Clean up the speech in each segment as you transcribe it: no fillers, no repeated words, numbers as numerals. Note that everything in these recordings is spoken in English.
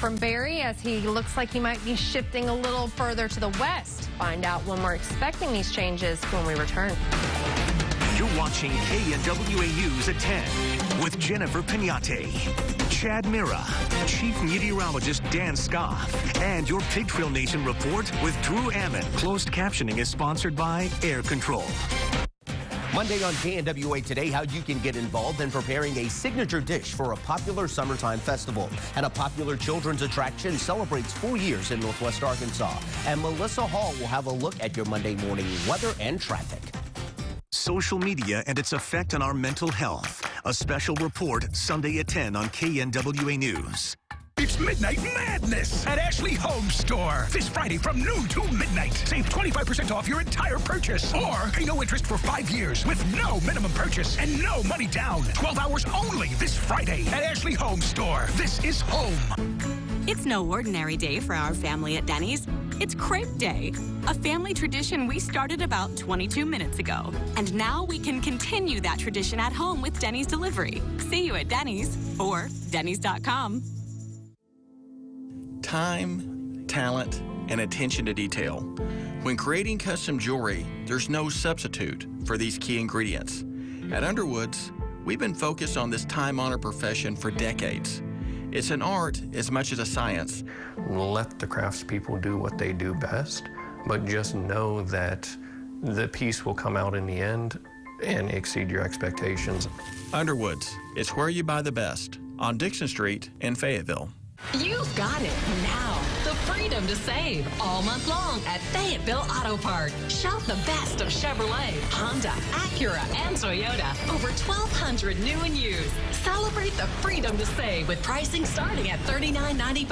from Barry as he looks like he might be shifting a little further to the west. Find out when we're expecting these changes when we return. You're watching KNWA News at 10 with Jennifer Pinate, Chad Mira, Chief Meteorologist Dan Scoff, and your Pig Trail Nation report with Drew Ammon. Closed captioning is sponsored by Air Control. Monday on KNWA Today, how you can get involved in preparing a signature dish for a popular summertime festival. And a popular children's attraction celebrates 4 years in Northwest Arkansas. And Melissa Hall will have a look at your Monday morning weather and traffic. Social media and its effect on our mental health. A special report Sunday at 10 on KNWA News. It's Midnight Madness at Ashley Home Store. This Friday from noon to midnight. Save 25% off your entire purchase. Or pay no interest for 5 years with no minimum purchase and no money down. 12 hours only this Friday at Ashley Home Store. This is home. It's no ordinary day for our family at Denny's. It's Crepe Day, a family tradition we started about 22 minutes ago. And now we can continue that tradition at home with Denny's delivery. See you at Denny's or Denny's.com. Time, talent, and attention to detail. When creating custom jewelry, there's no substitute for these key ingredients. At Underwoods, we've been focused on this time-honored profession for decades. It's an art as much as a science. Let the craftspeople do what they do best, but just know that the piece will come out in the end and exceed your expectations. Underwoods, it's where you buy the best on Dixon Street in Fayetteville. You've got it now. The freedom to save all month long at Fayetteville Auto Park. Shop the best of Chevrolet, Honda, Acura, and Toyota. Over 1,200 new and used. Celebrate the freedom to save with pricing starting at $39.95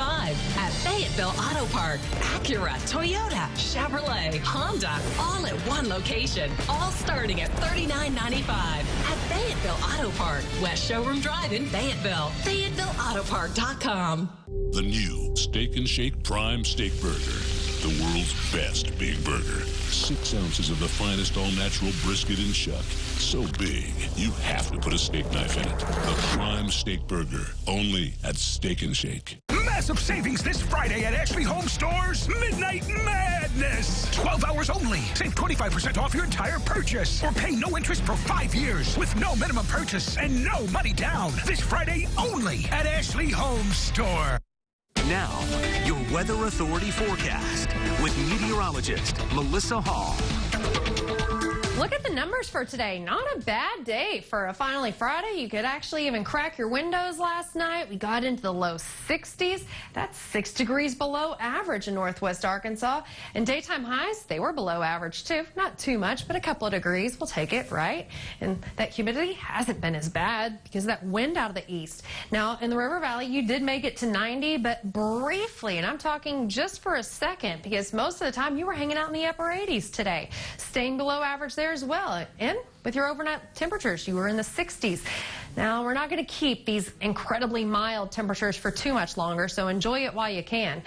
at Fayetteville Auto Park. Acura, Toyota, Chevrolet, Honda, all at one location. All starting at $39.95 at Fayetteville Auto Park. West Showroom Drive in Fayetteville. FayettevilleAutoPark.com. The new Steak and Shake Prime Steak Burger. The world's best big burger. 6 ounces of the finest all-natural brisket and chuck. So big, you have to put a steak knife in it. The Prime Steak Burger. Only at Steak and Shake. Massive savings this Friday at Ashley Home Store's Midnight Madness. 12 hours only. Save 25% off your entire purchase. Or pay no interest for 5 years with no minimum purchase and no money down. This Friday only at Ashley Home Store. Now, your Weather Authority forecast with meteorologist Melissa Hall. Look at the numbers for today. Not a bad day for a finally Friday. You could actually even crack your windows last night. We got into the low 60s. That's 6 degrees below average in Northwest Arkansas. And daytime highs, they were below average too. Not too much, but a couple of degrees. We'll take it, right? And that humidity hasn't been as bad because of that wind out of the east. Now, in the River Valley, you did make it to 90, but briefly, and I'm talking just for a second, because most of the time you were hanging out in the upper 80s today. Staying below average there as well. And with your overnight temperatures, you were in the 60s. Now, we're not going to keep these incredibly mild temperatures for too much longer, so enjoy it while you can.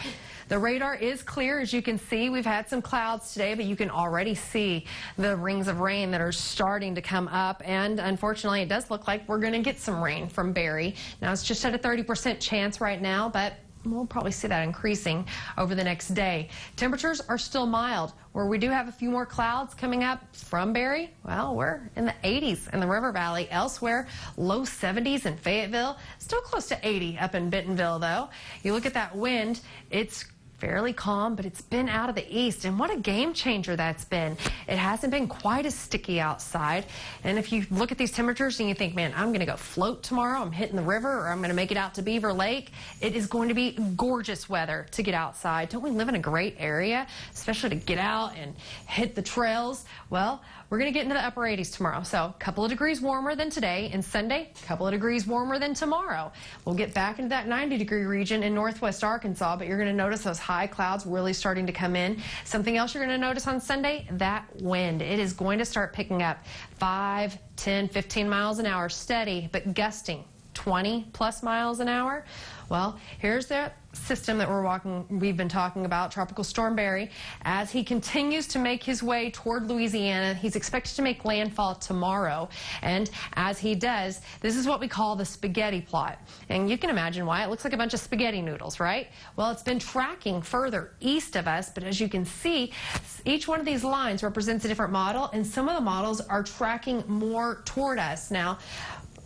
The radar is clear, as you can see. We've had some clouds today, but you can already see the rings of rain that are starting to come up. And unfortunately, it does look like we're going to get some rain from Barry. Now, it's just at a 30% chance right now, but we'll probably see that increasing over the next day. Temperatures are still mild. Where we do have a few more clouds coming up from Barry, well, we're in the 80s in the River Valley. Elsewhere, low 70s in Fayetteville. Still close to 80 up in Bentonville, though. You look at that wind, it's fairly calm, but it's been out of the east, and what a game changer that's been. It hasn't been quite as sticky outside, and if you look at these temperatures and you think, man, I'm going to go float tomorrow, I'm hitting the river, or I'm going to make it out to Beaver Lake, it is going to be gorgeous weather to get outside. Don't we live in a great area, especially to get out and hit the trails? Well, we're going to get into the upper 80s tomorrow, so a couple of degrees warmer than today, and Sunday, a couple of degrees warmer than tomorrow. We'll get back into that 90-degree region in Northwest Arkansas, but you're going to notice those high clouds really starting to come in. Something else you're going to notice on Sunday, that wind. It is going to start picking up 5, 10, 15 miles an hour, steady, but gusting 20 plus miles an hour. Well, here's that system that we've been talking about, Tropical Storm Barry. As he continues to make his way toward Louisiana, he's expected to make landfall tomorrow. And as he does, this is what we call the spaghetti plot. And you can imagine why. It looks like a bunch of spaghetti noodles, right? Well, it's been tracking further east of us, but as you can see, each one of these lines represents a different model, and some of the models are tracking more toward us. Now,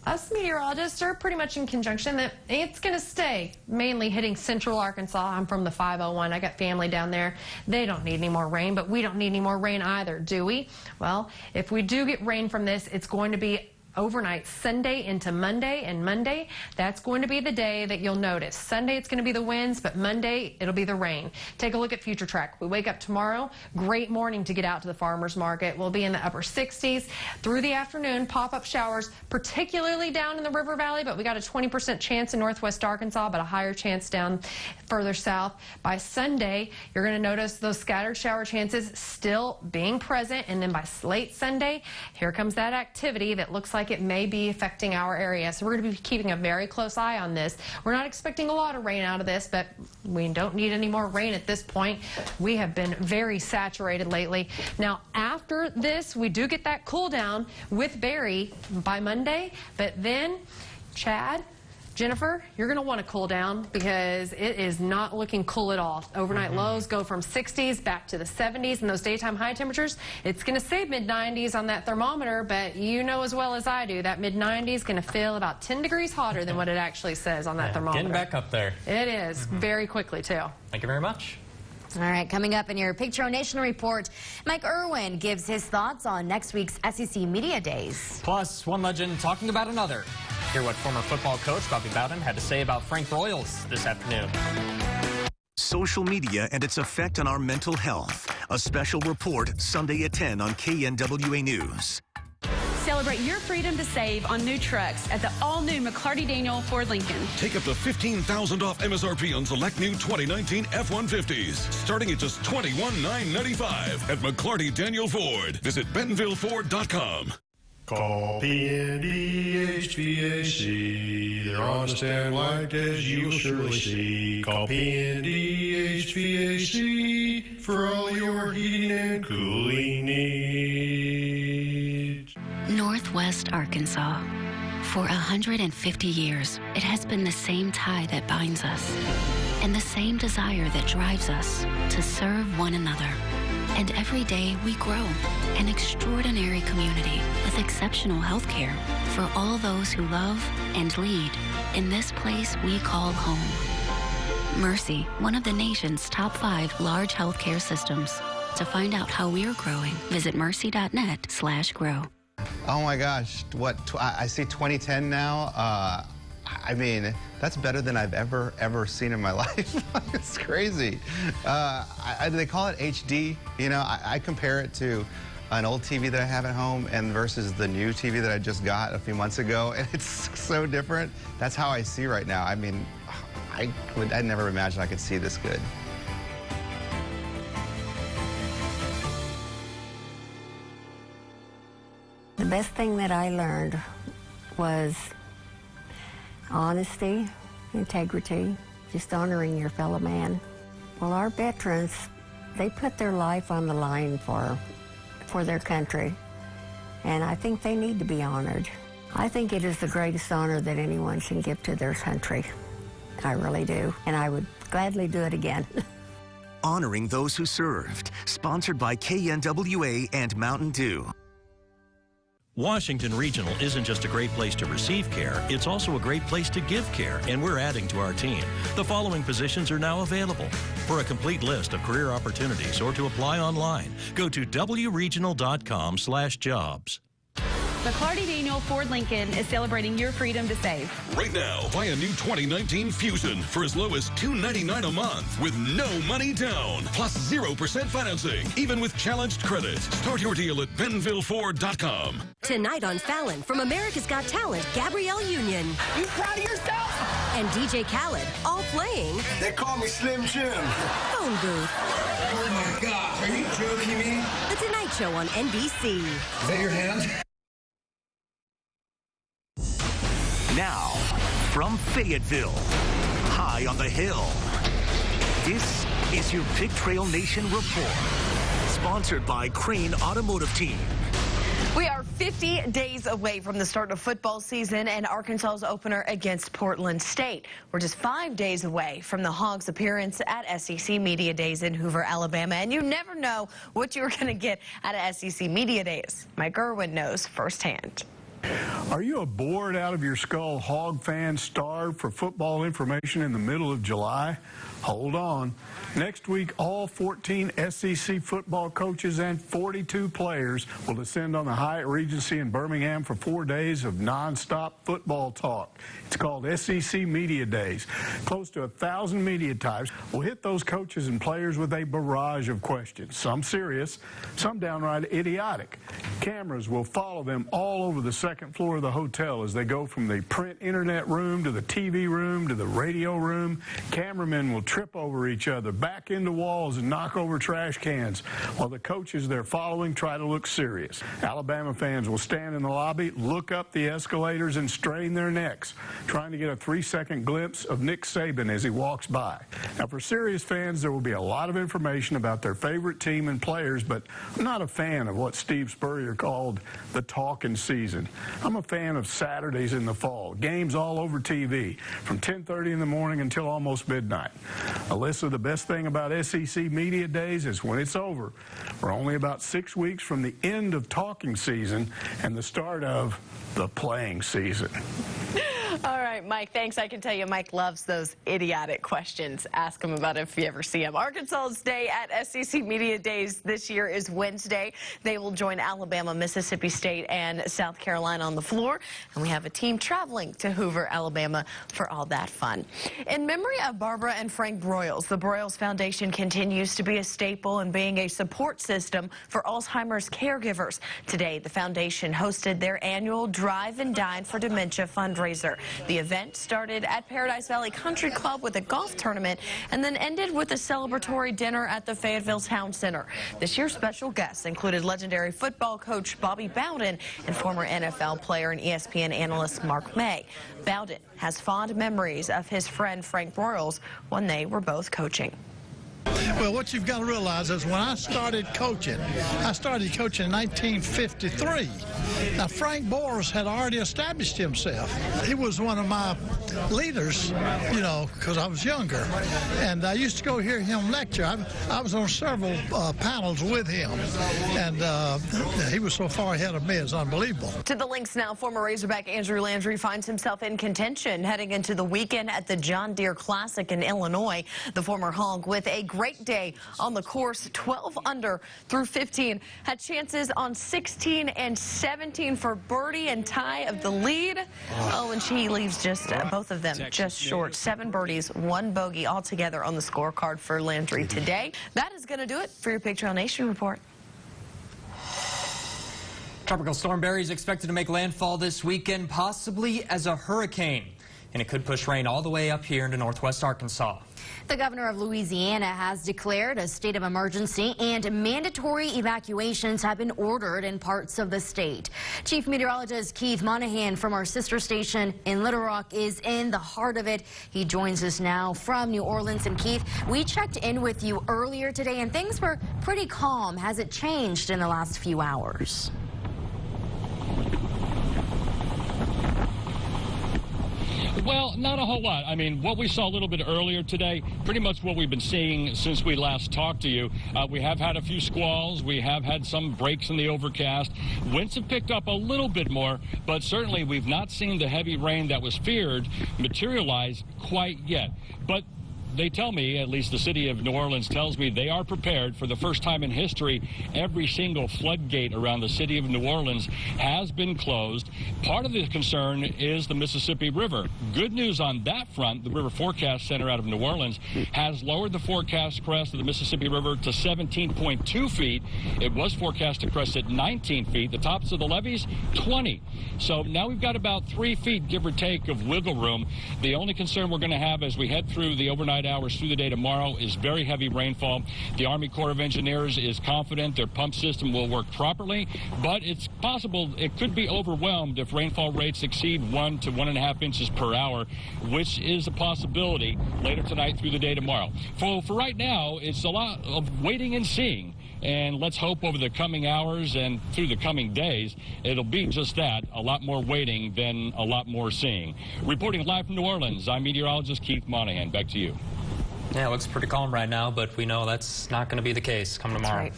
us meteorologists are pretty much in conjunction that it's going to stay mainly hitting central Arkansas. I'm from the 501. I got family down there. They don't need any more rain, but we don't need any more rain either, do we? Well, if we do get rain from this, it's going to be overnight Sunday into Monday, and Monday, that's going to be the day that you'll notice. Sunday, it's going to be the winds, but Monday, it'll be the rain. Take a look at future track. We wake up tomorrow, great morning to get out to the farmer's market. We'll be in the upper 60s. Through the afternoon, pop-up showers, particularly down in the River Valley, but we got a 20% chance in northwest Arkansas, but a higher chance down further south. By Sunday, you're going to notice those scattered shower chances still being present, and then by late Sunday, here comes that activity that looks like it may be affecting our area. So we're going to be keeping a very close eye on this. We're not expecting a lot of rain out of this, but we don't need any more rain at this point. We have been very saturated lately. Now, after this, we do get that cool down with Barry by Monday, but then, Chad, Jennifer, you're going to want to cool down because it is not looking cool at all. Overnight lows go from 60s back to the 70s, and those daytime high temperatures, it's going to say mid-90s on that thermometer, but you know as well as I do that mid-90s is going to feel about 10 degrees hotter than what it actually says on that thermometer. Getting back up there. It is, very quickly, too. Thank you very much. All right, coming up in your Picture Nation report, Mike Irwin gives his thoughts on next week's SEC Media Days. Plus, one legend talking about another. Hear what former football coach Bobby Bowden had to say about Frank Broyles this afternoon. Social media and its effect on our mental health. A special report Sunday at 10 on KNWA News. Celebrate your freedom to save on new trucks at the all-new McClarty Daniel Ford Lincoln. Take up to $15,000 off MSRP on select new 2019 F-150s, starting at just $21,995 at McClarty Daniel Ford. Visit BentonvilleFord.com. Call PND HVAC. They're honest and white as you will surely see. Call PND HVAC for all your heating and cooling needs. Northwest Arkansas. For 150 years, it has been the same tie that binds us and the same desire that drives us to serve one another. And every day we grow, an extraordinary community with exceptional health care for all those who love and lead in this place we call home. Mercy, one of the nation's top 5 large healthcare systems. To find out how we're growing, visit mercy.net/grow. Oh my gosh, I see 2010 now. I mean, that's better than I've ever seen in my life. It's crazy. They call it HD. You know, I compare it to an old TV that I have at home and versus the new TV that I just got a few months ago, and it's so different. That's how I see right now. I mean, I'd never imagine I could see this good. The best thing that I learned was honesty, integrity, just honoring your fellow man. Well, our veterans, they put their life on the line for their country, and I think they need to be honored. I think it is the greatest honor that anyone can give to their country. I really do, and I would gladly do it again. Honoring those who served. Sponsored by KNWA and Mountain Dew. Washington Regional isn't just a great place to receive care, it's also a great place to give care, and we're adding to our team. The following positions are now available. For a complete list of career opportunities or to apply online, go to wregional.com/jobs. McClarty Daniel Ford Lincoln is celebrating your freedom to save. Right now, buy a new 2019 Fusion for as low as $299 a month with no money down, plus 0% financing, even with challenged credit. Start your deal at BentonvilleFord.com. Tonight on Fallon, from America's Got Talent, Gabrielle Union. You proud of yourself? And DJ Khaled, all playing. They call me Slim Jim. Phone booth. Oh my gosh, are you joking me? The Tonight Show on NBC. Is that your hand? Now, from Fayetteville, high on the hill, this is your Pig Trail Nation Report, sponsored by Crane Automotive Team. We are 50 days away from the start of football season and Arkansas's opener against Portland State. We're just 5 days away from the Hogs' appearance at SEC Media Days in Hoover, Alabama. And you never know what you're going to get out of SEC Media Days. Mike Irwin knows firsthand. Are you a bored out of your skull Hog fan starved for football information in the middle of July? Hold on. Next week, all 14 SEC football coaches and 42 players will descend on the Hyatt Regency in Birmingham for 4 days of nonstop football talk. It's called SEC Media Days. Close to 1,000 media types will hit those coaches and players with a barrage of questions, some serious, some downright idiotic. Cameras will follow them all over the second floor of the hotel as they go from the print internet room to the TV room to the radio room. Cameramen will trip over each other, back into walls, and knock over trash cans while the coaches they're following try to look serious. Alabama fans will stand in the lobby, look up the escalators, and strain their necks, trying to get a 3-second glimpse of Nick Saban as he walks by. Now, for serious fans, there will be a lot of information about their favorite team and players, but I'm not a fan of what Steve Spurrier called the talking season. I'm a fan of Saturdays in the fall, games all over TV, from 10:30 in the morning until almost midnight. Alyssa, the best thing about SEC Media Days is when it's over. We're only about 6 weeks from the end of talking season and the start of the playing season. All right, Mike, thanks. I can tell you Mike loves those idiotic questions. Ask him about it if you ever see him. Arkansas's day at SEC Media Days this year is Wednesday. They will join Alabama, Mississippi State, and South Carolina on the floor. And we have a team traveling to Hoover, Alabama for all that fun. In memory of Barbara and Frank Broyles, the Broyles Foundation continues to be a staple in being a support system for Alzheimer's caregivers. Today, the foundation hosted their annual Drive and Dine for Dementia fundraiser. The event started at Paradise Valley Country Club with a golf tournament and then ended with a celebratory dinner at the Fayetteville Town Center. This year's special guests included legendary football coach Bobby Bowden and former NFL player and ESPN analyst Mark May. Bowden has fond memories of his friend Frank Broyles when they were both coaching. Well, what you've got to realize is when I started coaching in 1953. Now, Frank Broyles had already established himself. He was one of my leaders, you know, because I was younger. And I used to go hear him lecture. I was on several panels with him. And he was so far ahead of me, it's unbelievable. To the links now, former Razorback Andrew Landry finds himself in contention heading into the weekend at the John Deere Classic in Illinois. The former Hog with a great day on the course, 12 under through 15, had chances on 16 and 17 for birdie and tie of the lead. Oh, and she leaves just both of them just short. 7 birdies, 1 bogey altogether on the scorecard for Landry today. That is going to do it for your Pig Trail Nation report. Tropical storm Barry is expected to make landfall this weekend, possibly as a hurricane, and it could push rain all the way up here into northwest Arkansas. The governor of Louisiana has declared a state of emergency and mandatory evacuations have been ordered in parts of the state. Chief Meteorologist Keith Monahan from our sister station in Little Rock is in the heart of it. He joins us now from New Orleans. And Keith, we checked in with you earlier today and things were pretty calm. Has it changed in the last few hours? Well, not a whole lot. I mean, what we saw a little bit earlier today, pretty much what we've been seeing since we last talked to you. We have had a few squalls. We have had some breaks in the overcast. Winds have picked up a little bit more, but certainly we've not seen the heavy rain that was feared materialize quite yet. But they tell me, at least the city of New Orleans tells me, they are prepared. For the first time in history, every single floodgate around the city of New Orleans has been closed. Part of the concern is the Mississippi River. Good news on that front. The River Forecast Center out of New Orleans has lowered the forecast crest of the Mississippi River to 17.2 feet. It was forecast to crest at 19 feet. The tops of the levees, 20. So now we've got about 3 feet, give or take, of wiggle room. The only concern we're going to have as we head through the overnight daylight hours through the day tomorrow is very heavy rainfall. The Army Corps of Engineers is confident their pump system will work properly, but it's possible it could be overwhelmed if rainfall rates exceed 1 to 1.5 inches per hour, which is a possibility later tonight through the day tomorrow. For right now, it's a lot of waiting and seeing. And let's hope over the coming hours and through the coming days, it'll be just that, a lot more waiting than a lot more seeing. Reporting live from New Orleans, I'm meteorologist Keith Monahan. Back to you. Yeah, it looks pretty calm right now, but we know that's not going to be the case come tomorrow. Right.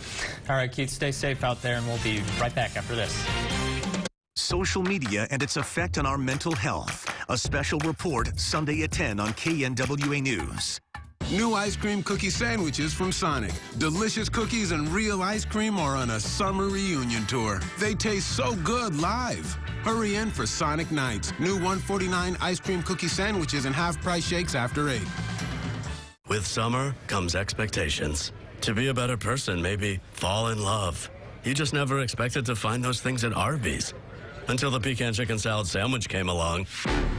All right, Keith, stay safe out there, and we'll be right back after this. Social media and its effect on our mental health. A special report Sunday at 10 on KNWA News. New ice cream cookie sandwiches from Sonic. Delicious cookies and real ice cream are on a summer reunion tour. They taste so good live. Hurry in for Sonic Nights. New $1.49 ice cream cookie sandwiches and half-price shakes after 8. With summer comes expectations. To be a better person, maybe fall in love. You just never expected to find those things at Arby's. Until the pecan chicken salad sandwich came along.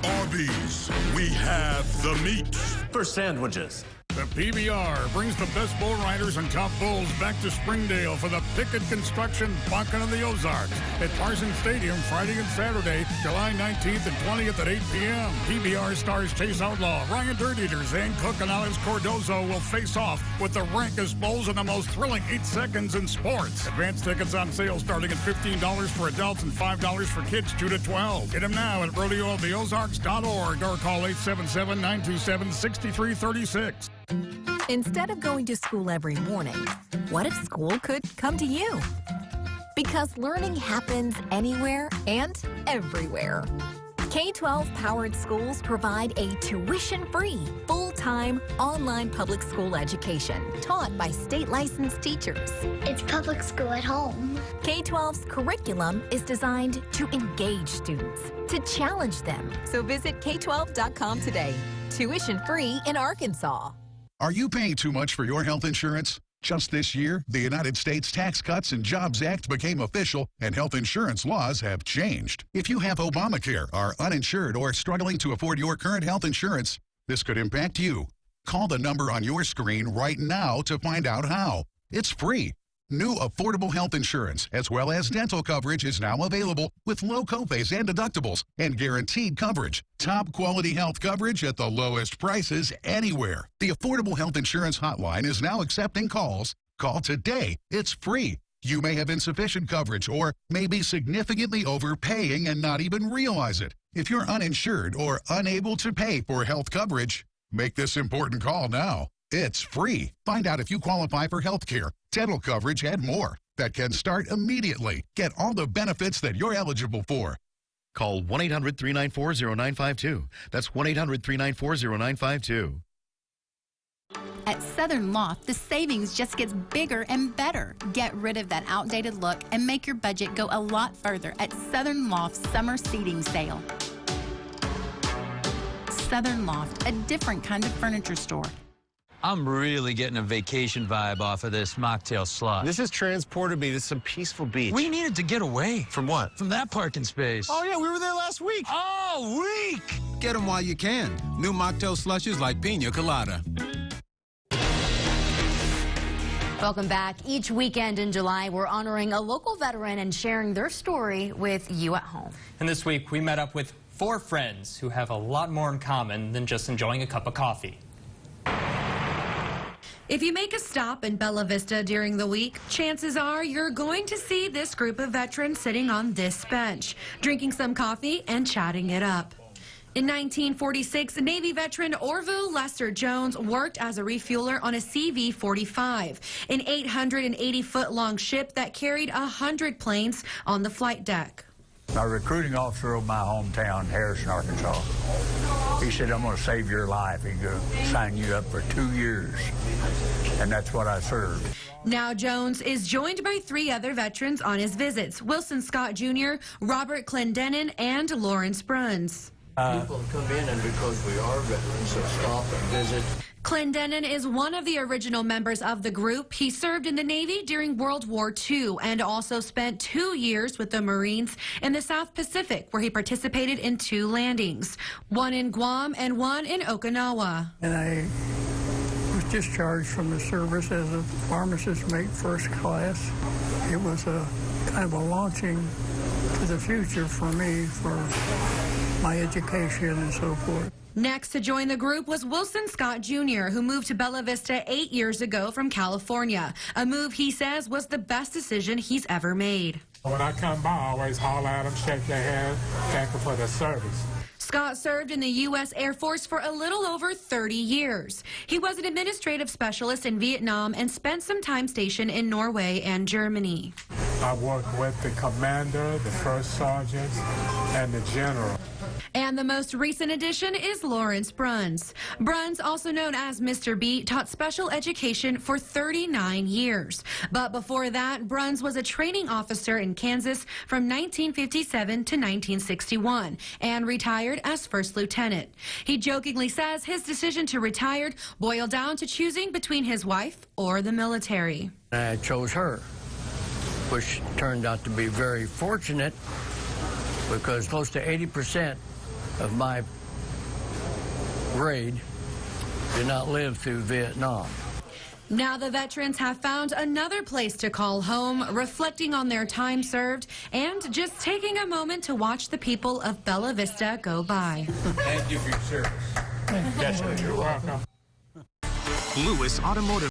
Arby's, we have the meat. For sandwiches. The PBR brings the best bull riders and top bulls back to Springdale for the Pickett Construction Bucking of the Ozarks at Parsons Stadium Friday and Saturday, July 19th and 20th at 8 p.m. PBR stars Chase Outlaw, Ryan Dirt Eater, Zane Cook, and Alex Cordozo will face off with the rankest bulls in the most thrilling 8 seconds in sports. Advance tickets on sale starting at $15 for adults and $5 for kids 2 to 12. Get them now at rodeooftheozarks.org or call 877-927-6336. Instead of going to school every morning, what if school could come to you? Because learning happens anywhere and everywhere. K-12 powered schools provide a tuition-free, full-time, online public school education taught by state licensed teachers. It's public school at home. K-12's curriculum is designed to engage students, to challenge them. So visit K12.com today. Tuition-free in Arkansas. Are you paying too much for your health insurance? Just this year, the United States Tax Cuts and Jobs Act became official, and health insurance laws have changed. If you have Obamacare, are uninsured, or struggling to afford your current health insurance, this could impact you. Call the number on your screen right now to find out how. It's free. New affordable health insurance, as well as dental coverage, is now available with low copays and deductibles and guaranteed coverage. Top quality health coverage at the lowest prices anywhere. The Affordable Health Insurance Hotline is now accepting calls. Call today. It's free. You may have insufficient coverage or may be significantly overpaying and not even realize it. If you're uninsured or unable to pay for health coverage, make this important call now. It's free. Find out if you qualify for health care, dental coverage, and more. That can start immediately. Get all the benefits that you're eligible for. Call 1-800-394-0952. That's 1-800-394-0952. At Southern Loft, the savings just gets bigger and better. Get rid of that outdated look and make your budget go a lot further at Southern Loft's summer seating sale. Southern Loft, a different kind of furniture store. I'm really getting a vacation vibe off of this mocktail slush. This has transported me to some peaceful beach. We needed to get away. From what? From that parking space. Oh, yeah, we were there last week. All week! Get them while you can. New mocktail slushes like Pina Colada. Welcome back. Each weekend in July, we're honoring a local veteran and sharing their story with you at home. And this week, we met up with 4 friends who have a lot more in common than just enjoying a cup of coffee. If you make a stop in Bella Vista during the week, chances are you're going to see this group of veterans sitting on this bench, drinking some coffee and chatting it up. In 1946, Navy veteran Orville Lester Jones worked as a refueler on a CV-45, an 880-foot-long ship that carried 100 planes on the flight deck. A recruiting officer of my hometown, Harrison, Arkansas, he said, I'm going to save your life. He's going to sign you up for 2 years. And that's what I served. Now Jones is joined by 3 other veterans on his visits, Wilson Scott Jr., Robert Clendenin, and Lawrence Bruns. People come in, and because we are veterans, so stop and visit. Clendenin is one of the original members of the group. He served in the Navy during World War II and also spent 2 years with the Marines in the South Pacific, where he participated in 2 landings, one in Guam and one in Okinawa. And I discharged from the service as a pharmacist mate first class. It was a kind of a launching to the future for me, for my education and so forth. Next to join the group was Wilson Scott Jr., who moved to Bella Vista 8 years ago from California. A move he says was the best decision he's ever made. When I come by, I always holler at them, shake their hand, thank them for their service. Scott served in the U.S. Air Force for a little over 30 years. He was an administrative specialist in Vietnam and spent some time stationed in Norway and Germany. I worked with the commander, the first sergeant, and the general. And the most recent addition is Lawrence Bruns. Bruns, also known as Mr. B, taught special education for 39 years. But before that, Bruns was a training officer in Kansas from 1957 to 1961 and retired as first lieutenant. He jokingly says his decision to retire boiled down to choosing between his wife or the military. I chose her, which turned out to be very fortunate because close to 80% of my grade did not live through Vietnam. Now the veterans have found another place to call home, reflecting on their time served and just taking a moment to watch the people of Bella Vista go by. Thank you for your service. Yes, you're welcome. Lewis Automotive.